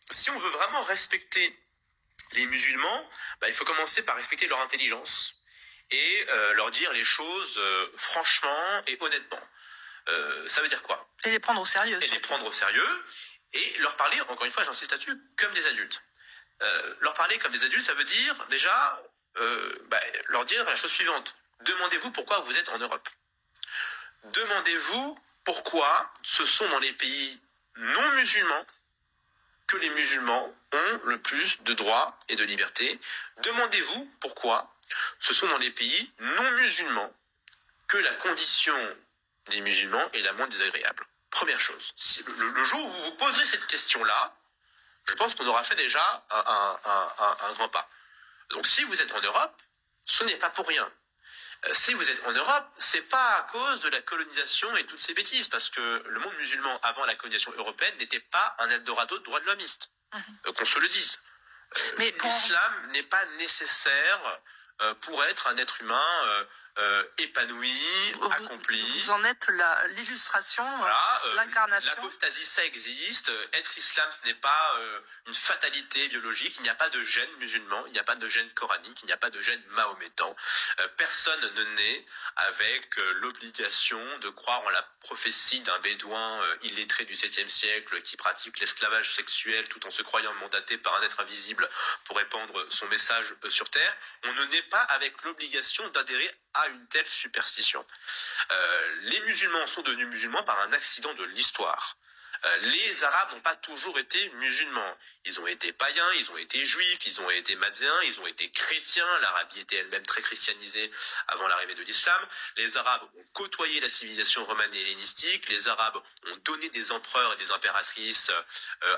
Si on veut vraiment respecter les musulmans, il faut commencer par respecter leur intelligence et leur dire les choses franchement et honnêtement. Ça veut dire quoi? Et les prendre au sérieux. Et les prendre au sérieux et leur parler, encore une fois, j'insiste là-dessus, comme des adultes. Leur parler comme des adultes, ça veut dire déjà leur dire la chose suivante. Demandez-vous pourquoi vous êtes en Europe. Demandez-vous pourquoi ce sont dans les pays non musulmans que les musulmans ont le plus de droits et de libertés. Demandez-vous pourquoi ce sont dans les pays non musulmans que la condition des musulmans est la moins désagréable. Première chose, le jour où vous vous poserez cette question-là, je pense qu'on aura fait déjà un grand pas. Donc si vous êtes en Europe, ce n'est pas pour rien. Si vous êtes en Europe, c'est pas à cause de la colonisation et toutes ces bêtises, parce que le monde musulman avant la colonisation européenne n'était pas un Eldorado de droits de l'homiste. Qu'on se le dise. L'islam n'est pas nécessaire pour être un être humain épanoui, accompli. Vous en êtes l'illustration, voilà, l'incarnation. L'apostasie, ça existe. Être islam, ce n'est pas une fatalité biologique. Il n'y a pas de gène musulman, il n'y a pas de gène coranique, il n'y a pas de gène mahométan. Personne ne naît avec l'obligation de croire en la prophétie d'un bédouin illettré du 7e siècle qui pratique l'esclavage sexuel tout en se croyant mandaté par un être invisible pour répandre son message sur Terre. On ne naît pas avec l'obligation d'adhérer à une telle superstition. Les musulmans sont devenus musulmans par un accident de l'histoire. Les Arabes n'ont pas toujours été musulmans. Ils ont été païens, ils ont été juifs, ils ont été mazzéens, ils ont été chrétiens. L'Arabie était elle-même très christianisée avant l'arrivée de l'islam. Les Arabes ont côtoyé la civilisation romaine et hellénistique. Les Arabes ont donné des empereurs et des impératrices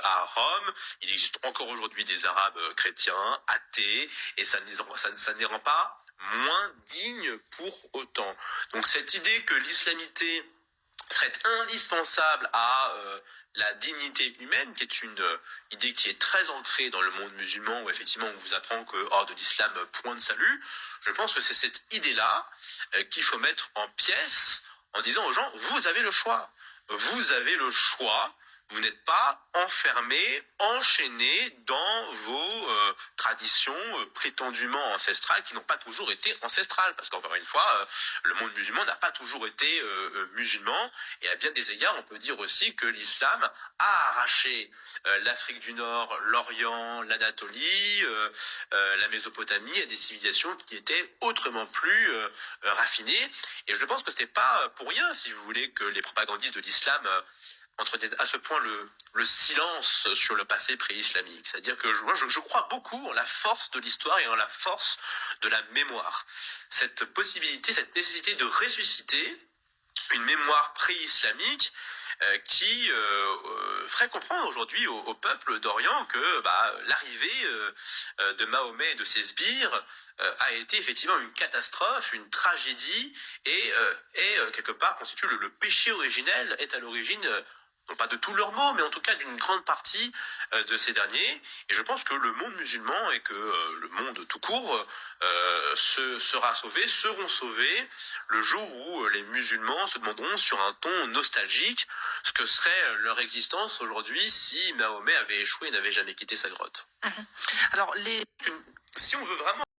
à Rome. Il existe encore aujourd'hui des Arabes chrétiens, athées, et ça ne les rend pas moins dignes pour autant. Donc cette idée que l'islamité serait indispensable à la dignité humaine, qui est une idée qui est très ancrée dans le monde musulman, où effectivement on vous apprend que hors de l'islam, point de salut. Je pense que c'est cette idée-là qu'il faut mettre en pièces en disant aux gens, vous avez le choix. Vous avez le choix. Vous n'êtes pas enfermés, enchaînés dans vos traditions prétendument ancestrales qui n'ont pas toujours été ancestrales. Parce qu'encore une fois, le monde musulman n'a pas toujours été musulman. Et à bien des égards, on peut dire aussi que l'islam a arraché l'Afrique du Nord, l'Orient, l'Anatolie, la Mésopotamie à des civilisations qui étaient autrement plus raffinées. Et je pense que ce n'est pas pour rien, si vous voulez, que les propagandistes de l'islam entretiennent à ce point le silence sur le passé pré-islamique. C'est-à-dire que je crois beaucoup en la force de l'histoire et en la force de la mémoire. Cette possibilité, cette nécessité de ressusciter une mémoire pré-islamique qui ferait comprendre aujourd'hui au peuple d'Orient que l'arrivée de Mahomet et de ses sbires a été effectivement une catastrophe, une tragédie et quelque part constitue le péché originel, est à l'origine non pas de tous leurs maux, mais en tout cas d'une grande partie de ces derniers. Et je pense que le monde musulman et que le monde tout court seront sauvés le jour où les musulmans se demanderont sur un ton nostalgique ce que serait leur existence aujourd'hui si Mahomet avait échoué et n'avait jamais quitté sa grotte. Alors, si on veut vraiment